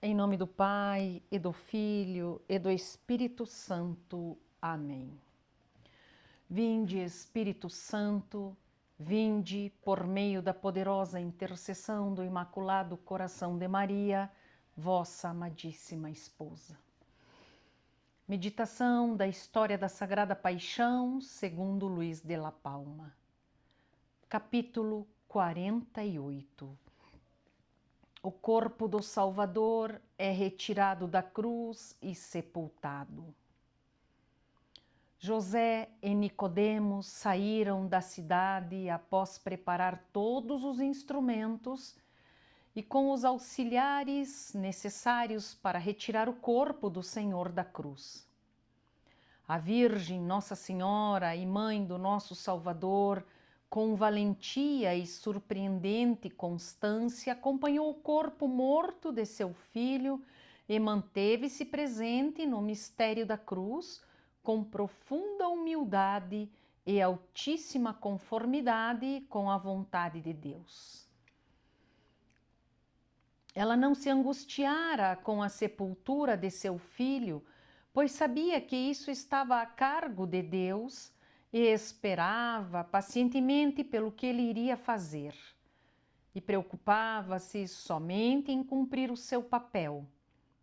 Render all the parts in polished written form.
Em nome do Pai, e do Filho, e do Espírito Santo. Amém. Vinde, Espírito Santo, vinde por meio da poderosa intercessão do Imaculado Coração de Maria, vossa amadíssima esposa. Meditação da história da Sagrada Paixão, segundo Luís de la Palma. Capítulo 48. O corpo do Salvador é retirado da cruz e sepultado. José e Nicodemos saíram da cidade após preparar todos os instrumentos e com os auxiliares necessários para retirar o corpo do Senhor da cruz. A Virgem Nossa Senhora e Mãe do nosso Salvador, com valentia e surpreendente constância, acompanhou o corpo morto de seu filho e manteve-se presente no mistério da cruz, com profunda humildade e altíssima conformidade com a vontade de Deus. Ela não se angustiara com a sepultura de seu filho, pois sabia que isso estava a cargo de Deus e esperava pacientemente pelo que ele iria fazer. E preocupava-se somente em cumprir o seu papel,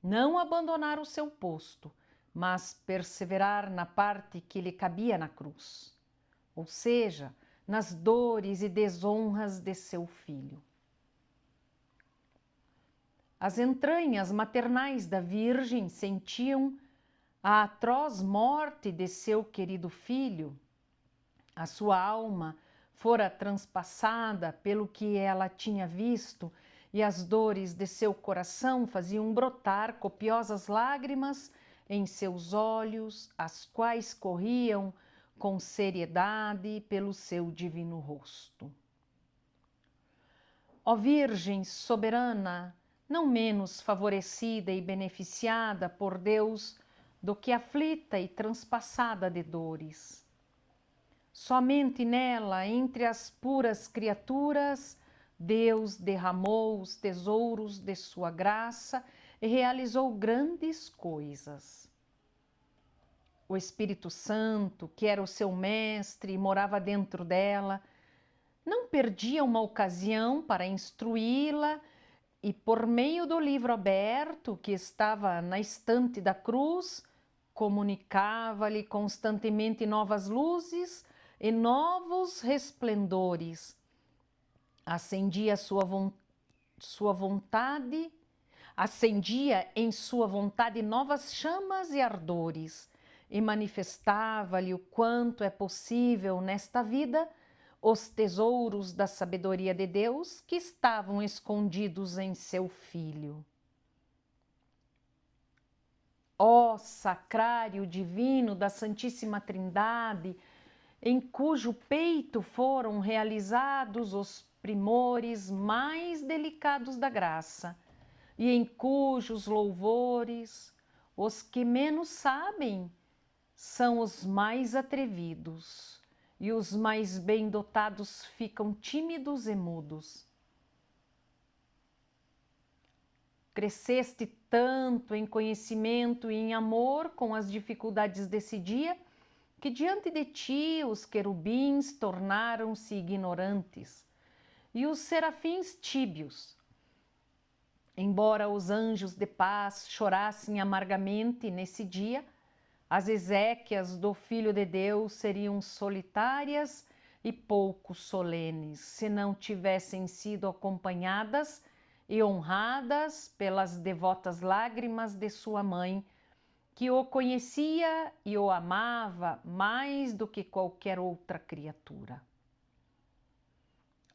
não abandonar o seu posto, mas perseverar na parte que lhe cabia na cruz, ou seja, nas dores e desonras de seu filho. As entranhas maternais da Virgem sentiam a atroz morte de seu querido filho. A sua alma fora transpassada pelo que ela tinha visto e as dores de seu coração faziam brotar copiosas lágrimas em seus olhos, as quais corriam com seriedade pelo seu divino rosto. Ó Virgem soberana, não menos favorecida e beneficiada por Deus do que aflita e transpassada de dores. Somente nela, entre as puras criaturas, Deus derramou os tesouros de sua graça e realizou grandes coisas. O Espírito Santo, que era o seu mestre e morava dentro dela, não perdia uma ocasião para instruí-la e, por meio do livro aberto que estava na estante da cruz, comunicava-lhe constantemente novas luzes e novos resplendores. Acendia em sua vontade novas chamas e ardores e manifestava-lhe o quanto é possível nesta vida os tesouros da sabedoria de Deus que estavam escondidos em seu Filho. Ó sacrário divino da Santíssima Trindade, em cujo peito foram realizados os primores mais delicados da graça, e em cujos louvores os que menos sabem são os mais atrevidos, e os mais bem dotados ficam tímidos e mudos. Cresceste tanto em conhecimento e em amor com as dificuldades desse dia, que diante de ti os querubins tornaram-se ignorantes e os serafins tíbios. Embora os anjos de paz chorassem amargamente nesse dia, as exéquias do Filho de Deus seriam solitárias e pouco solenes, se não tivessem sido acompanhadas e honradas pelas devotas lágrimas de sua mãe, que o conhecia e o amava mais do que qualquer outra criatura.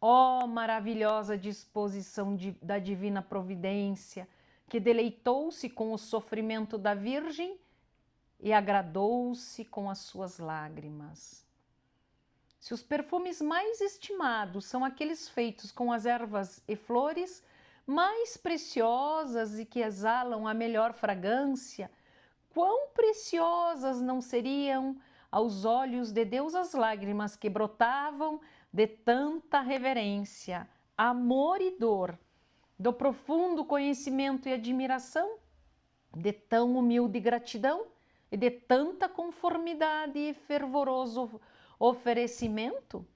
Ó maravilhosa disposição da divina providência, que deleitou-se com o sofrimento da Virgem e agradou-se com as suas lágrimas. Se os perfumes mais estimados são aqueles feitos com as ervas e flores mais preciosas e que exalam a melhor fragrância, quão preciosas não seriam aos olhos de Deus as lágrimas que brotavam de tanta reverência, amor e dor do profundo conhecimento e admiração, de tão humilde gratidão e de tanta conformidade e fervoroso oferecimento?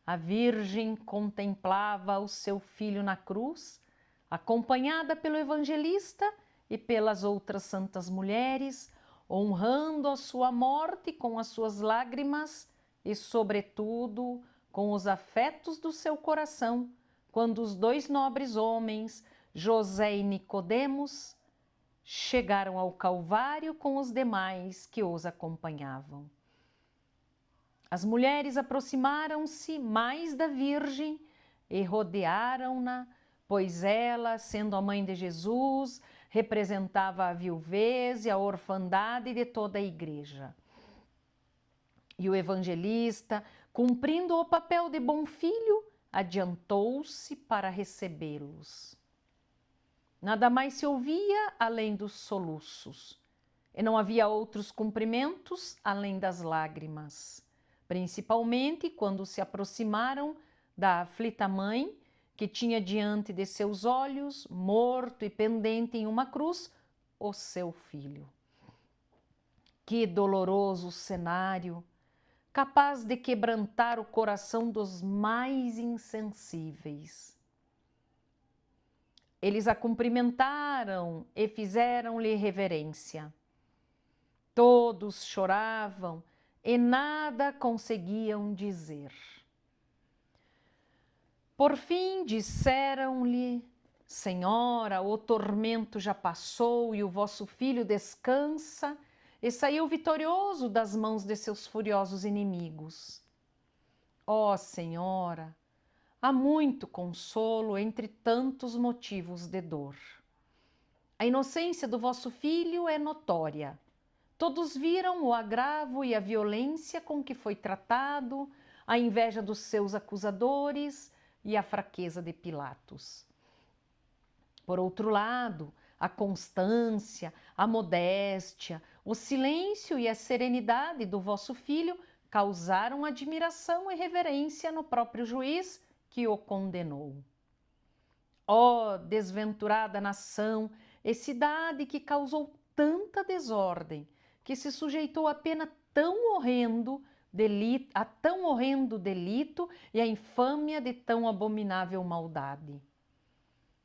A Virgem contemplava o seu filho na cruz, acompanhada pelo evangelista e pelas outras santas mulheres, honrando a sua morte com as suas lágrimas e, sobretudo, com os afetos do seu coração, quando os dois nobres homens, José e Nicodemos, chegaram ao Calvário com os demais que os acompanhavam. As mulheres aproximaram-se mais da Virgem e rodearam-na, pois ela, sendo a mãe de Jesus, representava a viuvez e a orfandade de toda a igreja. E o evangelista, cumprindo o papel de bom filho, adiantou-se para recebê-los. Nada mais se ouvia além dos soluços, e não havia outros cumprimentos além das lágrimas, principalmente quando se aproximaram da aflita mãe, que tinha diante de seus olhos, morto e pendente em uma cruz, o seu filho. Que doloroso cenário, capaz de quebrantar o coração dos mais insensíveis. Eles a cumprimentaram e fizeram-lhe reverência. Todos choravam e nada conseguiam dizer. Por fim disseram-lhe: Senhora, o tormento já passou e o vosso filho descansa e saiu vitorioso das mãos de seus furiosos inimigos. Ó Senhora, há muito consolo entre tantos motivos de dor. A inocência do vosso filho é notória. Todos viram o agravo e a violência com que foi tratado, a inveja dos seus acusadores e a fraqueza de Pilatos. Por outro lado, a constância, a modéstia, o silêncio e a serenidade do vosso filho causaram admiração e reverência no próprio juiz que o condenou. Ó desventurada nação e cidade que causou tanta desordem, que se sujeitou a pena tão horrendo delito e à infâmia de tão abominável maldade.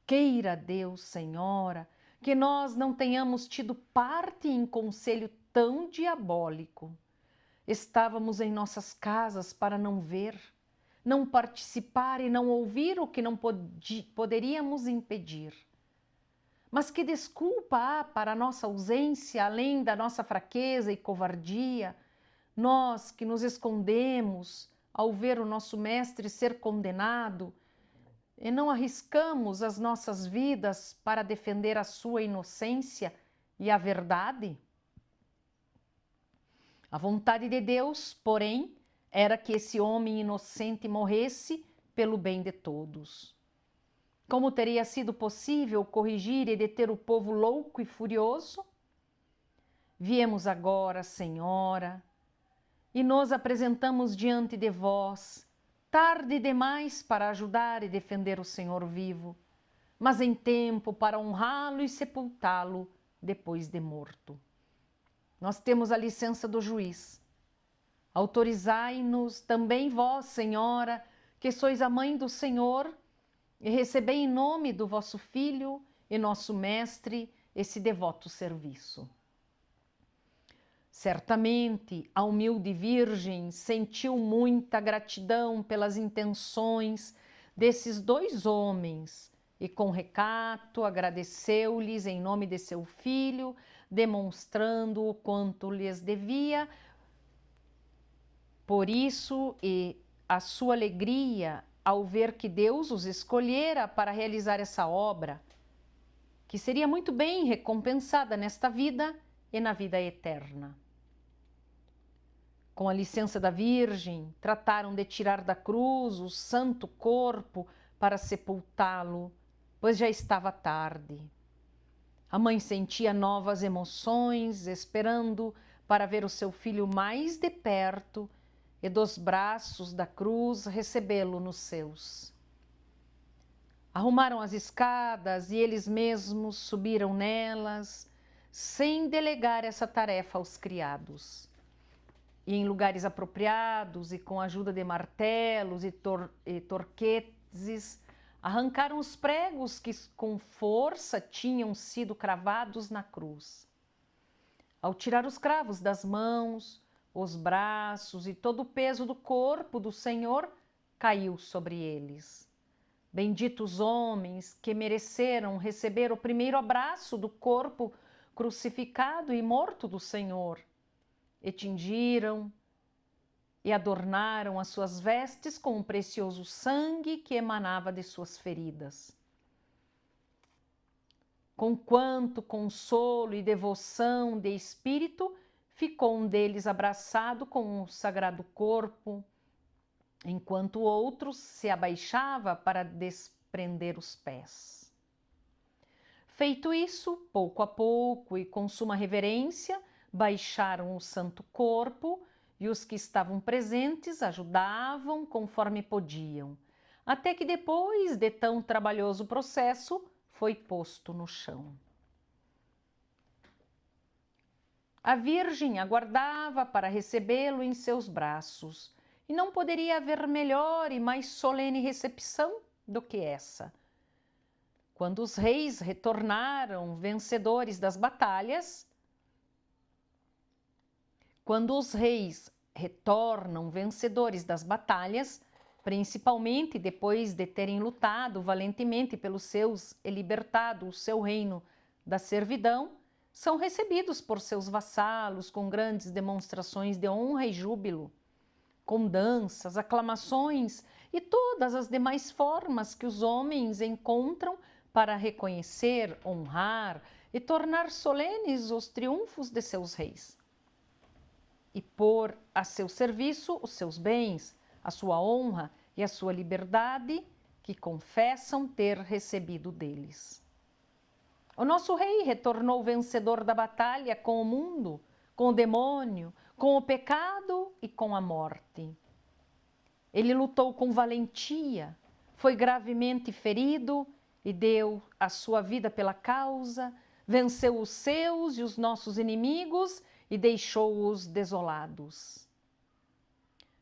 Queira Deus, Senhora, que nós não tenhamos tido parte em conselho tão diabólico. Estávamos em nossas casas para não ver, não participar e não ouvir o que não poderíamos impedir. Mas que desculpa há para a nossa ausência, além da nossa fraqueza e covardia, nós que nos escondemos ao ver o nosso mestre ser condenado e não arriscamos as nossas vidas para defender a sua inocência e a verdade? A vontade de Deus, porém, era que esse homem inocente morresse pelo bem de todos. Como teria sido possível corrigir e deter o povo louco e furioso? Viemos agora, Senhora, e nos apresentamos diante de vós, tarde demais para ajudar e defender o Senhor vivo, mas em tempo para honrá-lo e sepultá-lo depois de morto. Nós temos a licença do juiz. Autorizai-nos também vós, Senhora, que sois a mãe do Senhor, e recebei em nome do vosso Filho e nosso Mestre esse devoto serviço. Certamente a humilde Virgem sentiu muita gratidão pelas intenções desses dois homens e com recato agradeceu-lhes em nome de seu filho, demonstrando o quanto lhes devia. Por isso e a sua alegria ao ver que Deus os escolhera para realizar essa obra, que seria muito bem recompensada nesta vida e na vida eterna. Com a licença da Virgem, trataram de tirar da cruz o santo corpo para sepultá-lo, pois já estava tarde. A mãe sentia novas emoções, esperando para ver o seu filho mais de perto e dos braços da cruz recebê-lo nos seus. Arrumaram as escadas e eles mesmos subiram nelas, sem delegar essa tarefa aos criados. E em lugares apropriados e com a ajuda de martelos e torquetes, arrancaram os pregos que com força tinham sido cravados na cruz. Ao tirar os cravos das mãos, os braços e todo o peso do corpo do Senhor caiu sobre eles. Benditos homens que mereceram receber o primeiro abraço do corpo crucificado e morto do Senhor, e tingiram e adornaram as suas vestes com o precioso sangue que emanava de suas feridas. Com quanto consolo e devoção de espírito ficou um deles abraçado com o sagrado corpo, enquanto o outro se abaixava para desprender os pés. Feito isso, pouco a pouco e com suma reverência, baixaram o santo corpo e os que estavam presentes ajudavam conforme podiam, até que depois de tão trabalhoso processo, foi posto no chão. A Virgem aguardava para recebê-lo em seus braços, e não poderia haver melhor e mais solene recepção do que essa. Quando os reis retornaram vencedores das batalhas, principalmente depois de terem lutado valentemente pelos seus e libertado o seu reino da servidão, são recebidos por seus vassalos com grandes demonstrações de honra e júbilo, com danças, aclamações e todas as demais formas que os homens encontram para reconhecer, honrar e tornar solenes os triunfos de seus reis, e pôr a seu serviço os seus bens, a sua honra e a sua liberdade, que confessam ter recebido deles. O nosso rei retornou vencedor da batalha com o mundo, com o demônio, com o pecado e com a morte. Ele lutou com valentia, foi gravemente ferido e deu a sua vida pela causa, venceu os seus e os nossos inimigos e deixou-os desolados.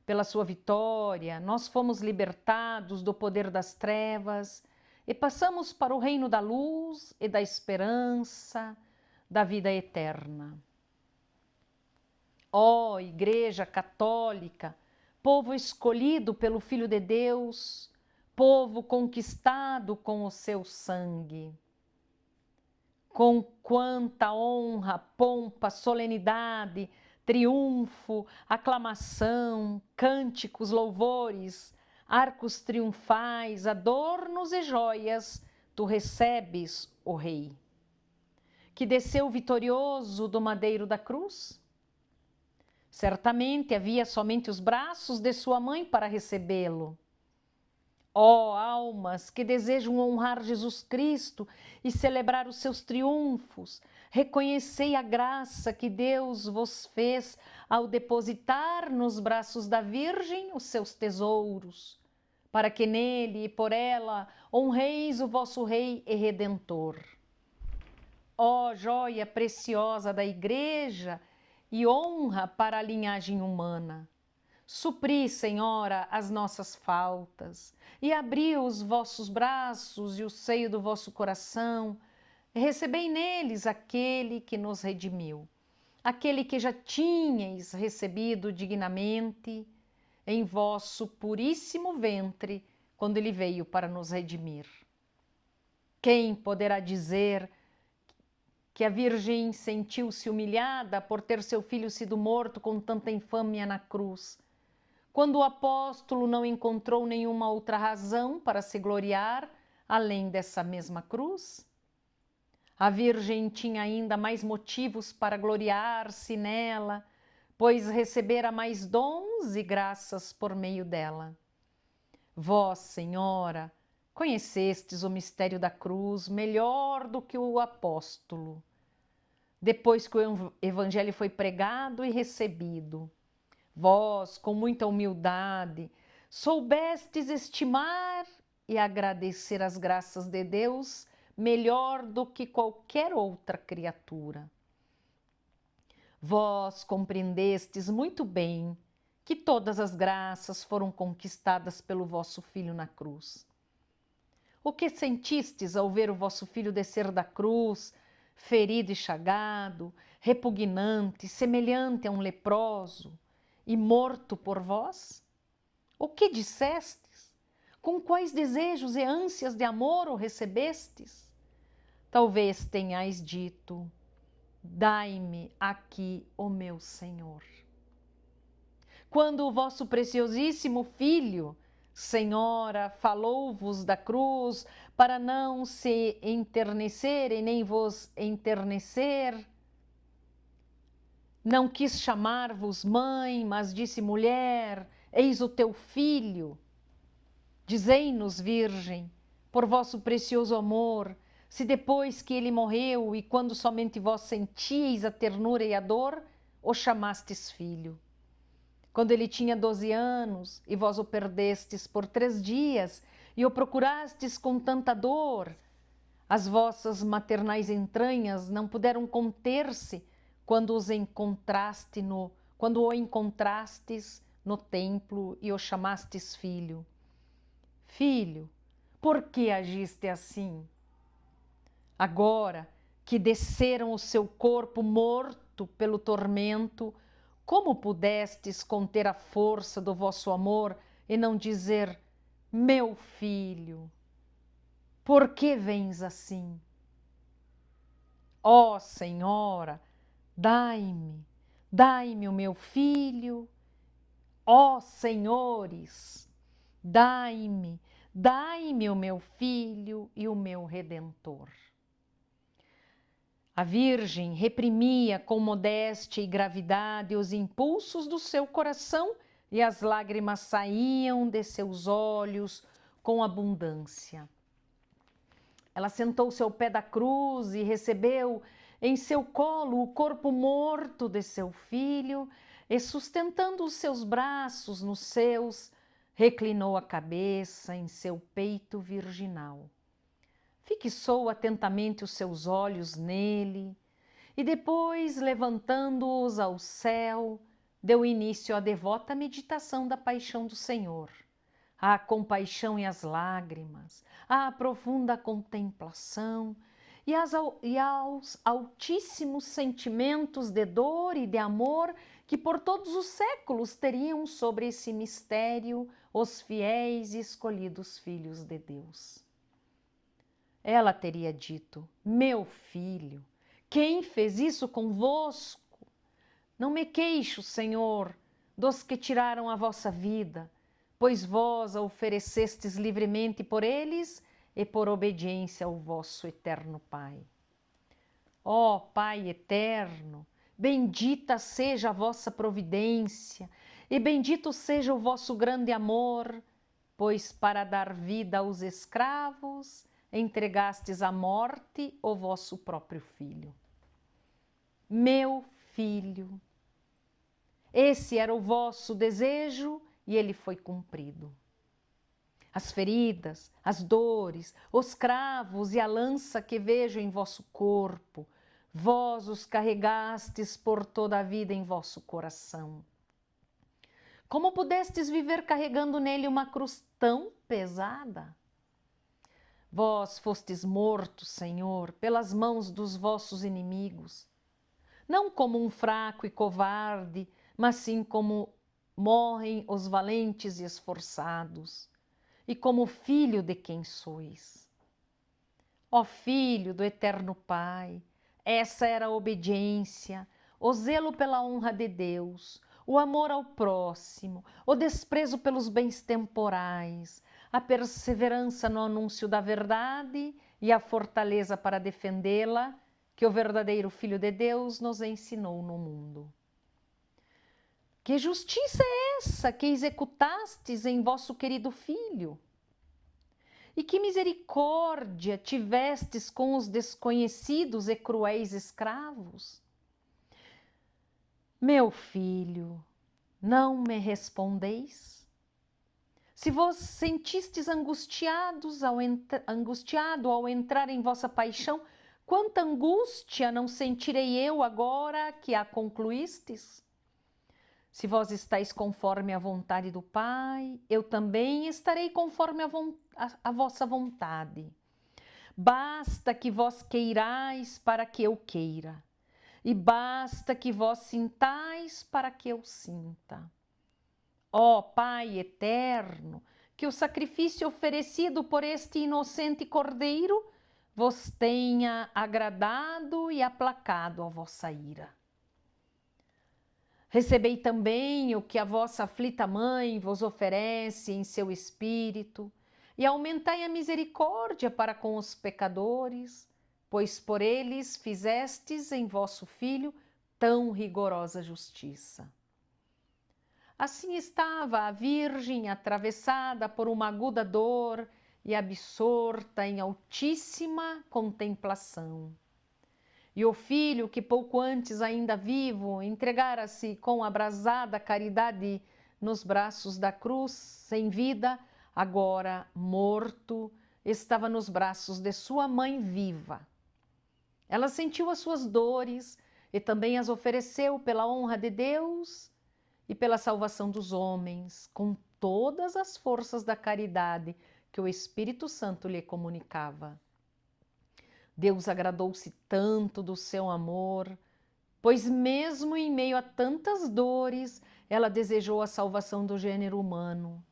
Pela sua vitória, nós fomos libertados do poder das trevas e passamos para o reino da luz e da esperança, da vida eterna. Ó Igreja Católica, povo escolhido pelo Filho de Deus, povo conquistado com o seu sangue. Com quanta honra, pompa, solenidade, triunfo, aclamação, cânticos, louvores, arcos triunfais, adornos e joias, tu recebes, ó Rei, que desceu vitorioso do madeiro da cruz. Certamente havia somente os braços de sua mãe para recebê-lo. Ó almas que desejam honrar Jesus Cristo e celebrar os seus triunfos, reconhecei a graça que Deus vos fez ao depositar nos braços da Virgem os seus tesouros, para que nele e por ela honreis o vosso Rei e Redentor. Ó joia preciosa da Igreja e honra para a linhagem humana, supri, Senhora, as nossas faltas e abri os vossos braços e o seio do vosso coração, e recebei neles aquele que nos redimiu, aquele que já tinhais recebido dignamente em vosso puríssimo ventre, quando ele veio para nos redimir. Quem poderá dizer que a Virgem sentiu-se humilhada por ter seu filho sido morto com tanta infâmia na cruz, quando o apóstolo não encontrou nenhuma outra razão para se gloriar além dessa mesma cruz? A Virgem tinha ainda mais motivos para gloriar-se nela, pois recebera mais dons e graças por meio dela. Vós, Senhora, conhecestes o mistério da cruz melhor do que o apóstolo. Depois que o evangelho foi pregado e recebido, vós, com muita humildade, soubestes estimar e agradecer as graças de Deus melhor do que qualquer outra criatura. Vós compreendestes muito bem que todas as graças foram conquistadas pelo vosso Filho na cruz. O que sentistes ao ver o vosso Filho descer da cruz, ferido e chagado, repugnante, semelhante a um leproso, e morto por vós? O que dissestes? Com quais desejos e ânsias de amor o recebestes? Talvez tenhais dito: dai-me aqui o meu Senhor. Quando o vosso preciosíssimo Filho, Senhora, falou-vos da cruz para não se enternecer e nem vos enternecer, não quis chamar-vos mãe, mas disse mulher, eis o teu filho. Dizei-nos, Virgem, por vosso precioso amor, se depois que ele morreu e quando somente vós sentíeis a ternura e a dor, o chamastes filho. Quando ele tinha 12 anos e vós o perdestes por 3 dias e o procurastes com tanta dor, as vossas maternais entranhas não puderam conter-se quando o encontrastes no templo e o chamastes filho. Filho, por que agiste assim? Agora que desceram o seu corpo morto pelo tormento, como pudestes conter a força do vosso amor e não dizer: meu filho, por que vens assim? Ó Senhora, dai-me o meu filho. Ó Senhores, dai-me o meu filho e o meu Redentor. A Virgem reprimia com modéstia e gravidade os impulsos do seu coração e as lágrimas saíam de seus olhos com abundância. Ela sentou-se ao pé da cruz e recebeu em seu colo o corpo morto de seu filho e, sustentando os seus braços nos seus, reclinou a cabeça em seu peito virginal. Fixou atentamente os seus olhos nele e depois, levantando-os ao céu, deu início à devota meditação da paixão do Senhor, à compaixão e às lágrimas, à profunda contemplação e aos altíssimos sentimentos de dor e de amor que por todos os séculos teriam sobre esse mistério os fiéis e escolhidos filhos de Deus. Ela teria dito: meu filho, quem fez isso convosco? Não me queixo, Senhor, dos que tiraram a vossa vida, pois vós a oferecestes livremente por eles e por obediência ao vosso eterno Pai. Ó Pai eterno, bendita seja a vossa providência e bendito seja o vosso grande amor, pois para dar vida aos escravos entregastes à morte o vosso próprio filho. Meu filho, esse era o vosso desejo e ele foi cumprido. As feridas, as dores, os cravos e a lança que vejo em vosso corpo, vós os carregastes por toda a vida em vosso coração. Como pudestes viver carregando nele uma cruz tão pesada? Vós fostes mortos, Senhor, pelas mãos dos vossos inimigos, não como um fraco e covarde, mas sim como morrem os valentes e esforçados, e como filho de quem sois. Ó Filho do Eterno Pai, essa era a obediência, o zelo pela honra de Deus, o amor ao próximo, o desprezo pelos bens temporais, a perseverança no anúncio da verdade e a fortaleza para defendê-la, que o verdadeiro Filho de Deus nos ensinou no mundo. Que justiça é essa que executastes em vosso querido Filho? E que misericórdia tivestes com os desconhecidos e cruéis escravos? Meu filho, não me respondeis? Se vos sentistes angustiado ao entrar em vossa paixão, quanta angústia não sentirei eu agora que a concluístes? Se vós estáis conforme a vontade do Pai, eu também estarei conforme a vossa vontade. Basta que vós queirais para que eu queira, e basta que vós sintais para que eu sinta. Ó Pai eterno, que o sacrifício oferecido por este inocente Cordeiro vos tenha agradado e aplacado a vossa ira. Recebei também o que a vossa aflita mãe vos oferece em seu espírito, e aumentai a misericórdia para com os pecadores, pois por eles fizestes em vosso Filho tão rigorosa justiça. Assim estava a Virgem atravessada por uma aguda dor e absorta em altíssima contemplação. E o filho, que pouco antes ainda vivo, entregara-se com abrasada caridade nos braços da cruz, sem vida, agora morto, estava nos braços de sua mãe viva. Ela sentiu as suas dores e também as ofereceu pela honra de Deus e pela salvação dos homens, com todas as forças da caridade que o Espírito Santo lhe comunicava. Deus agradou-se tanto do seu amor, pois mesmo em meio a tantas dores, ela desejou a salvação do gênero humano,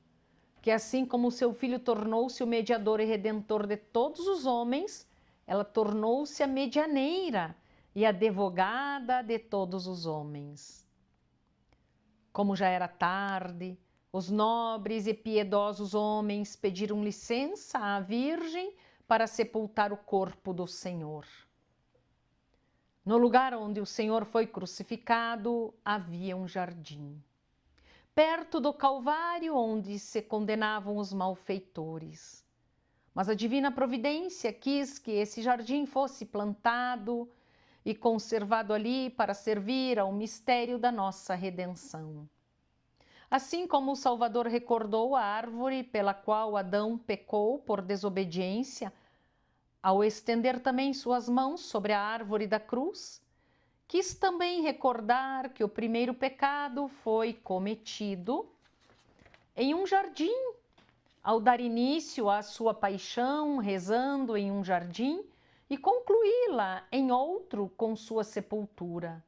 que assim como o seu Filho tornou-se o mediador e redentor de todos os homens, ela tornou-se a medianeira e advogada de todos os homens. Como já era tarde, os nobres e piedosos homens pediram licença à Virgem para sepultar o corpo do Senhor. No lugar onde o Senhor foi crucificado havia um jardim, perto do Calvário onde se condenavam os malfeitores. Mas a divina providência quis que esse jardim fosse plantado e conservado ali para servir ao mistério da nossa redenção. Assim como o Salvador recordou a árvore pela qual Adão pecou por desobediência, ao estender também suas mãos sobre a árvore da cruz, quis também recordar que o primeiro pecado foi cometido em um jardim, ao dar início à sua paixão, rezando em um jardim, e concluí-la em outro com sua sepultura.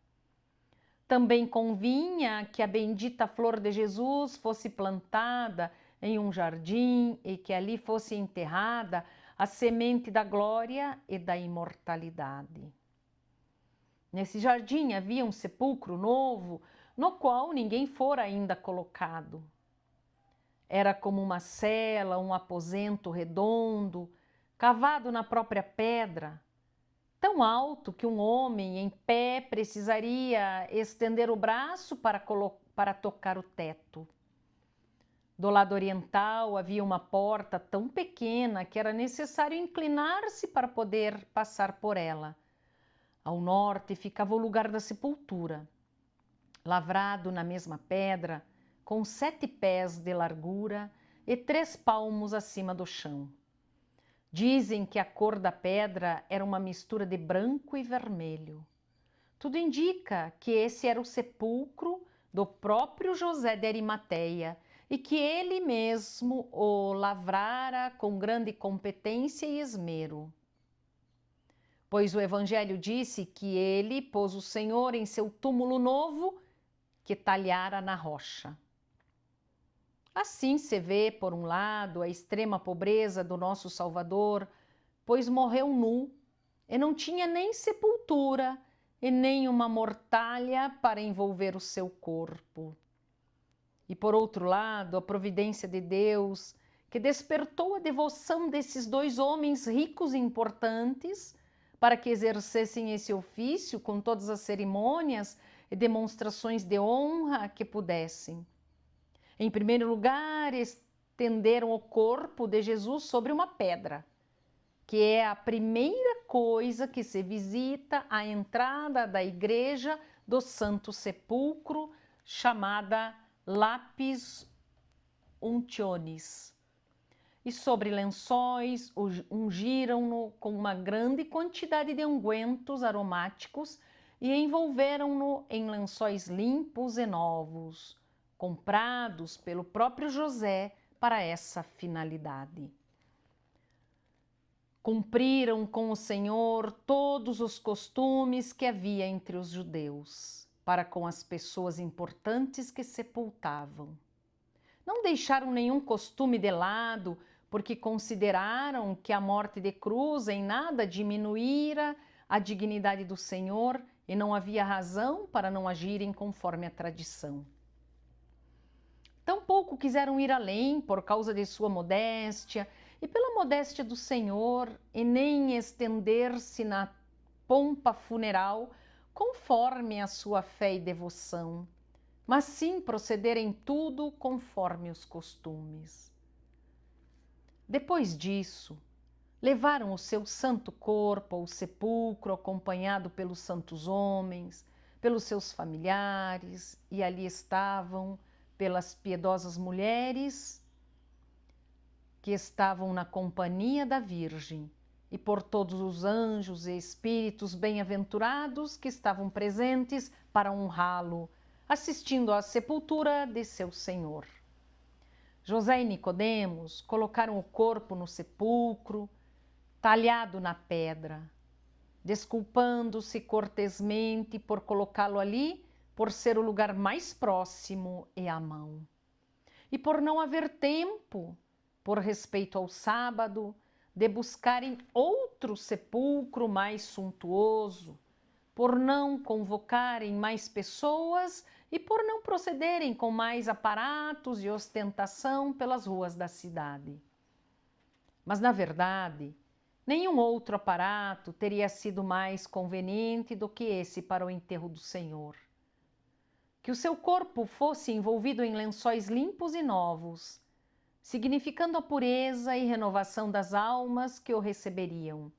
Também convinha que a bendita flor de Jesus fosse plantada em um jardim e que ali fosse enterrada a semente da glória e da imortalidade. Nesse jardim havia um sepulcro novo, no qual ninguém fora ainda colocado. Era como uma cela, um aposento redondo, cavado na própria pedra, tão alto que um homem em pé precisaria estender o braço para tocar o teto. Do lado oriental havia uma porta tão pequena que era necessário inclinar-se para poder passar por ela. Ao norte ficava o lugar da sepultura, lavrado na mesma pedra, com 7 pés de largura e 3 palmos acima do chão. Dizem que a cor da pedra era uma mistura de branco e vermelho. Tudo indica que esse era o sepulcro do próprio José de Arimateia e que ele mesmo o lavrara com grande competência e esmero. Pois o Evangelho disse que ele pôs o Senhor em seu túmulo novo que talhara na rocha. Assim se vê, por um lado, a extrema pobreza do nosso Salvador, pois morreu nu e não tinha nem sepultura e nem uma mortalha para envolver o seu corpo. E por outro lado, a providência de Deus, que despertou a devoção desses 2 homens ricos e importantes para que exercessem esse ofício com todas as cerimônias e demonstrações de honra que pudessem. Em primeiro lugar, estenderam o corpo de Jesus sobre uma pedra, que é a primeira coisa que se visita à entrada da igreja do Santo Sepulcro, chamada Lápis untionis. E sobre lençóis ungiram-no com uma grande quantidade de ungüentos aromáticos e envolveram-no em lençóis limpos e novos, comprados pelo próprio José para essa finalidade. Cumpriram com o Senhor todos os costumes que havia entre os judeus, para com as pessoas importantes que sepultavam. Não deixaram nenhum costume de lado, porque consideraram que a morte de cruz em nada diminuíra a dignidade do Senhor e não havia razão para não agirem conforme a tradição. Tampouco quiseram ir além por causa de sua modéstia e pela modéstia do Senhor, e nem estender-se na pompa funeral conforme a sua fé e devoção, mas sim proceder em tudo conforme os costumes. Depois disso, levaram o seu santo corpo ao sepulcro, acompanhado pelos santos homens, pelos seus familiares, e ali estavam pelas piedosas mulheres que estavam na companhia da Virgem, e por todos os anjos e espíritos bem-aventurados que estavam presentes para honrá-lo, assistindo à sepultura de seu Senhor. José e Nicodemos colocaram o corpo no sepulcro, talhado na pedra, desculpando-se cortesmente por colocá-lo ali, por ser o lugar mais próximo e à mão. E por não haver tempo, por respeito ao sábado, de buscarem outro sepulcro mais suntuoso, por não convocarem mais pessoas e por não procederem com mais aparatos e ostentação pelas ruas da cidade. Mas, na verdade, nenhum outro aparato teria sido mais conveniente do que esse para o enterro do Senhor. Que o seu corpo fosse envolvido em lençóis limpos e novos, significando a pureza e renovação das almas que o receberiam.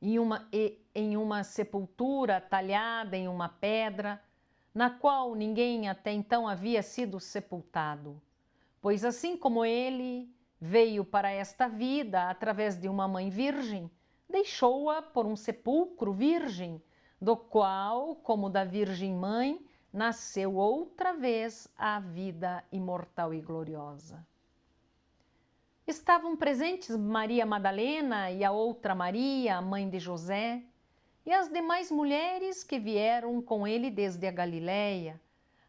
Em uma sepultura talhada em uma pedra, na qual ninguém até então havia sido sepultado, pois assim como ele veio para esta vida através de uma mãe virgem, deixou-a por um sepulcro virgem, do qual, como da Virgem Mãe, nasceu outra vez a vida imortal e gloriosa. Estavam presentes Maria Madalena e a outra Maria, a mãe de José, e as demais mulheres que vieram com ele desde a Galiléia,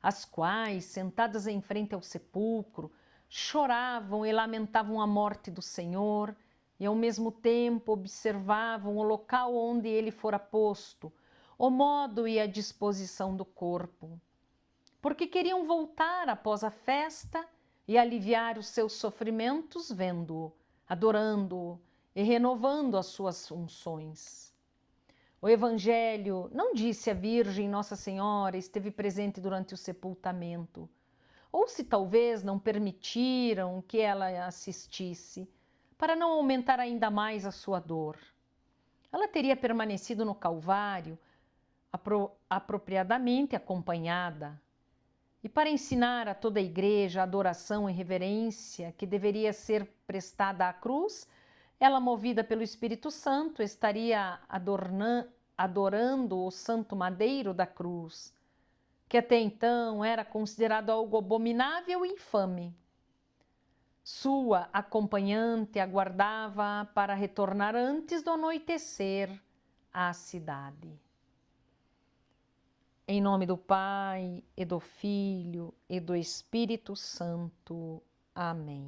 as quais, sentadas em frente ao sepulcro, choravam e lamentavam a morte do Senhor e, ao mesmo tempo, observavam o local onde ele fora posto, o modo e a disposição do corpo, porque queriam voltar após a festa e aliviar os seus sofrimentos vendo-o, adorando-o e renovando as suas funções. O Evangelho não disse a Virgem Nossa Senhora esteve presente durante o sepultamento, ou se talvez não permitiram que ela assistisse, para não aumentar ainda mais a sua dor. Ela teria permanecido no Calvário, apropriadamente acompanhada, e para ensinar a toda a igreja a adoração e reverência que deveria ser prestada à cruz, ela, movida pelo Espírito Santo, estaria adorando o santo madeiro da cruz, que até então era considerado algo abominável e infame. Sua acompanhante aguardava para retornar antes do anoitecer à cidade. Em nome do Pai, e do Filho, e do Espírito Santo. Amém.